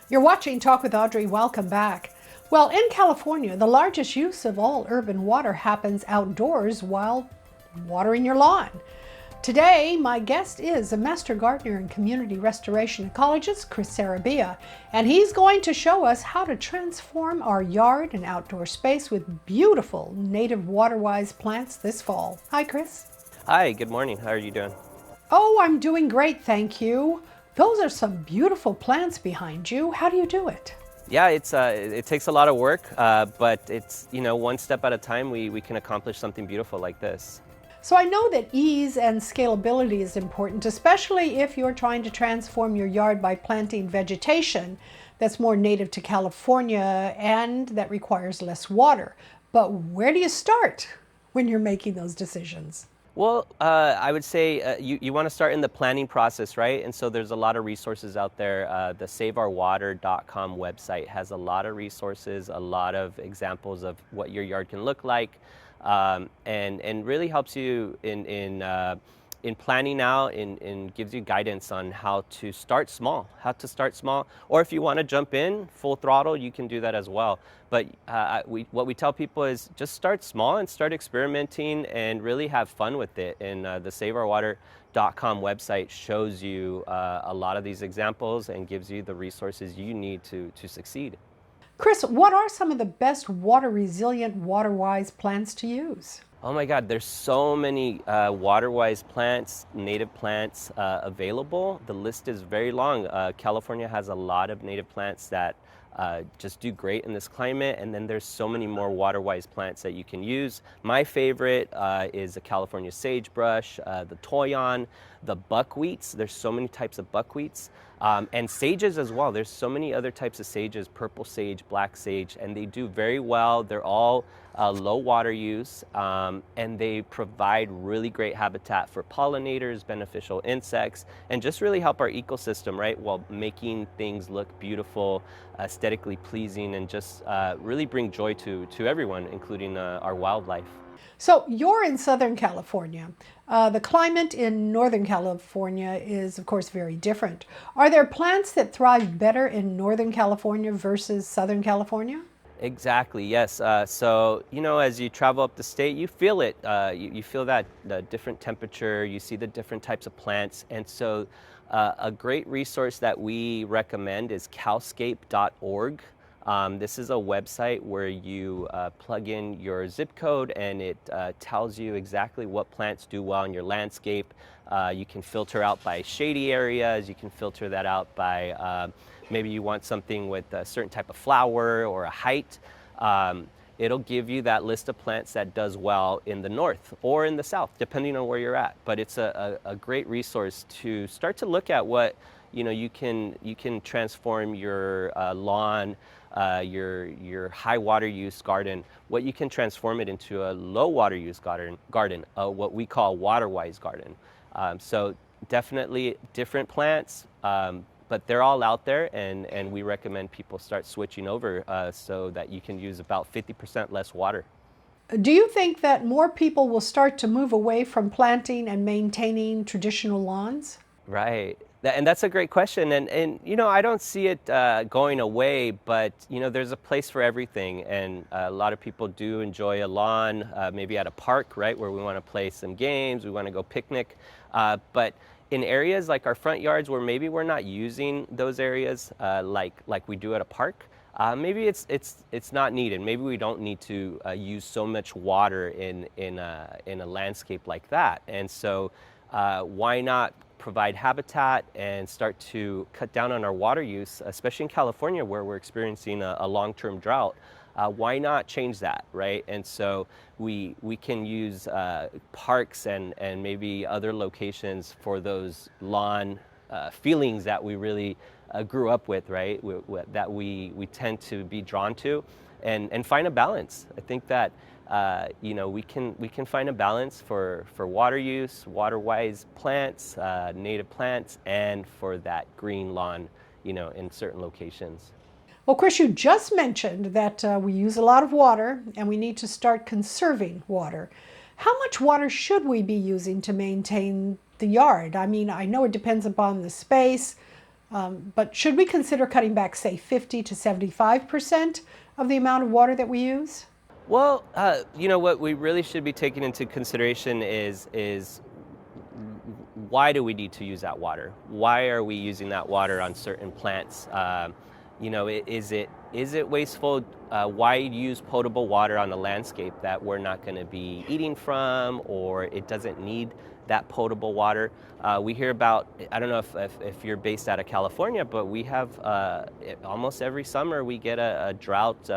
You're watching Talk with Audrey. Welcome back. Well, in California, the largest use of all urban water happens outdoors while watering your lawn. Today, my guest is a Master Gardener in Community Restoration Ecologist, Chris Serabia, and he's going to show us how to transform our yard and outdoor space with beautiful native water-wise plants this fall. Hi, Chris. Hi, good morning. How are you doing? Oh, I'm doing great, thank you. Those are some beautiful plants behind you. How do you do it? Yeah, it takes a lot of work, but it's, one step at a time we can accomplish something beautiful like this. So I know that ease and scalability is important, especially if you're trying to transform your yard by planting vegetation that's more native to California and that requires less water. But where do you start when you're making those decisions? Well, I would say you want to start in the planning process, right? And so there's a lot of resources out there. The saveourwater.com website has a lot of resources, a lot of examples of what your yard can look like, and really helps you in planning out and gives you guidance on how to start small, or if you want to jump in full throttle, you can do that as well. But what we tell people is just start small and start experimenting and really have fun with it. And the saveourwater.com website shows you a lot of these examples and gives you the resources you need to succeed. Chris, what are some of the best water resilient, water-wise plants to use? Oh my God, there's so many water-wise plants, native plants available. The list is very long. California has a lot of native plants that just do great in this climate, and then there's so many more water-wise plants that you can use. My favorite is the California sagebrush, the toyon, the buckwheats. There's so many types of buckwheats. And sages as well. There's so many other types of sages, purple sage, black sage, and they do very well. They're all low water use, and they provide really great habitat for pollinators, beneficial insects, and just really help our ecosystem, right? While making things look beautiful, aesthetically pleasing, and just really bring joy to everyone, including our wildlife. So you're in Southern California. The climate in Northern California is, of course, very different. Are there plants that thrive better in Northern California versus Southern California? Exactly, yes. So, as you travel up the state, you feel it. You feel that the different temperature, you see the different types of plants. And so a great resource that we recommend is calscape.org. This is a website where you plug in your zip code and it tells you exactly what plants do well in your landscape. You can filter out by shady areas. You can filter that out by maybe you want something with a certain type of flower or a height. It'll give you that list of plants that does well in the north or in the south, depending on where you're at. But it's a great resource to start to look at what you can transform your lawn, your high water use garden, what you can transform it into a low water use garden, what we call water-wise garden. So definitely different plants, but they're all out there, and we recommend people start switching over so that you can use about 50% less water. Do you think that more people will start to move away from planting and maintaining traditional lawns? Right. And that's a great question. And I don't see it going away, but, there's a place for everything. And a lot of people do enjoy a lawn, maybe at a park, right, where we want to play some games, we want to go picnic. But in areas like our front yards where maybe we're not using those areas like we do at a park, maybe it's not needed. Maybe we don't need to use so much water in a landscape like that. And so why not provide habitat and start to cut down on our water use, especially in California where we're experiencing a long-term drought. Why not change that, right? And so we can use parks and maybe other locations for those lawn feelings that we really grew up with, right? That we tend to be drawn to, and find a balance. I think that we can find a balance for water use, water-wise plants, native plants, and for that green lawn, in certain locations. Well, Chris, you just mentioned that we use a lot of water and we need to start conserving water. How much water should we be using to maintain the yard? I mean, I know it depends upon the space, But should we consider cutting back, say, 50 to 75% of the amount of water that we use? Well, what we really should be taking into consideration is why do we need to use that water? Why are we using that water on certain plants? Is it wasteful? Why use potable water on a landscape that we're not going to be eating from, or it doesn't need that potable water? We hear about, I don't know if you're based out of California, but we have almost every summer we get a drought,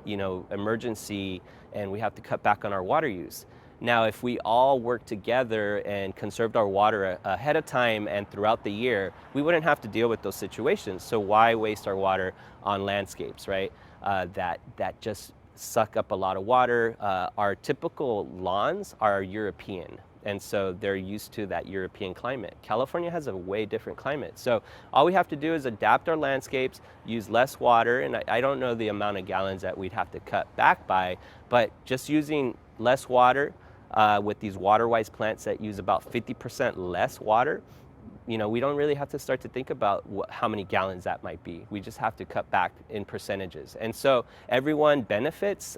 emergency, and we have to cut back on our water use. Now, if we all work together and conserved our water ahead of time and throughout the year, we wouldn't have to deal with those situations. So why waste our water on landscapes, right? That just suck up a lot of water. Our typical lawns are European, and so they're used to that European climate. California has a way different climate. So all we have to do is adapt our landscapes, use less water, and I don't know the amount of gallons that we'd have to cut back by, but just using less water, with these water-wise plants that use about 50% less water, we don't really have to start to think about how many gallons that might be. We just have to cut back in percentages. And so everyone benefits,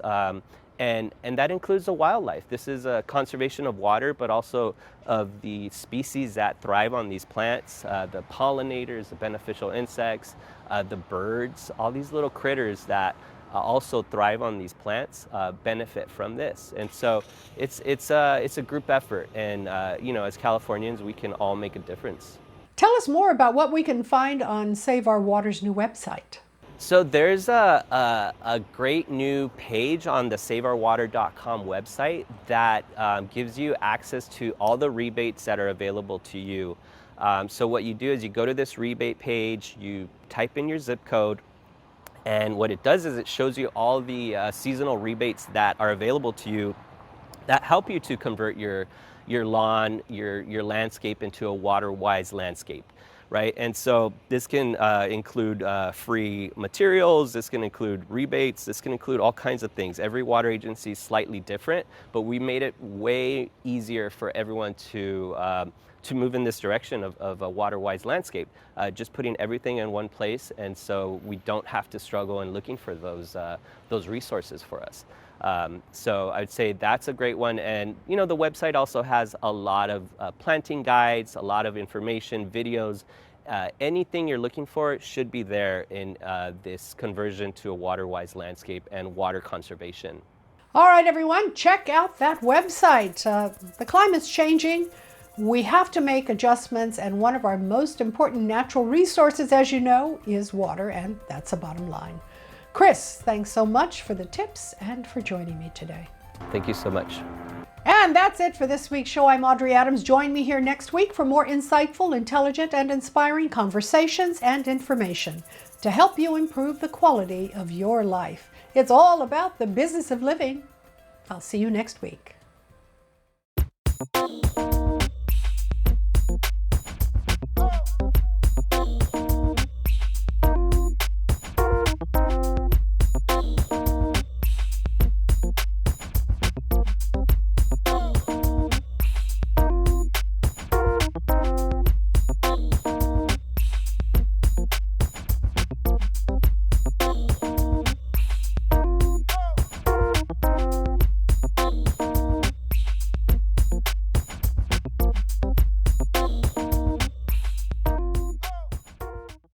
and that includes the wildlife. This is a conservation of water, but also of the species that thrive on these plants, the pollinators, the beneficial insects, the birds, all these little critters that also thrive on these plants, benefit from this. And so it's a group effort, and as Californians, we can all make a difference. Tell us more about what we can find on Save Our Water's new website. So there's a great new page on the saveourwater.com website that gives you access to all the rebates that are available to you. So what you do is you go to this rebate page, you type in your zip code, and what it does is it shows you all the seasonal rebates that are available to you that help you to convert your lawn, your landscape into a water-wise landscape, right? And so this can include free materials, this can include rebates, this can include all kinds of things. Every water agency is slightly different, but we made it way easier for everyone to move in this direction of a water-wise landscape, just putting everything in one place, and so we don't have to struggle in looking for those resources for us. So I'd say that's a great one, and the website also has a lot of planting guides, a lot of information, videos. Anything you're looking for should be there in this conversion to a water-wise landscape and water conservation. All right, everyone, check out that website. The climate's changing. We have to make adjustments, and one of our most important natural resources, as you know, is water, and that's a bottom line. Chris, thanks so much for the tips and for joining me today. Thank you so much. And that's it for this week's show. I'm Audrey Adams. Join me here next week for more insightful, intelligent, and inspiring conversations and information to help you improve the quality of your life. It's all about the business of living. I'll see you next week.